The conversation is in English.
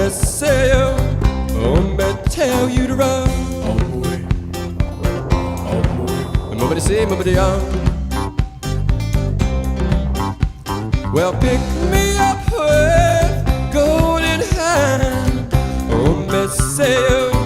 me say you, me tell you to run. Nobody say, nobody young. Well, pick me up with golden hand. Me say you.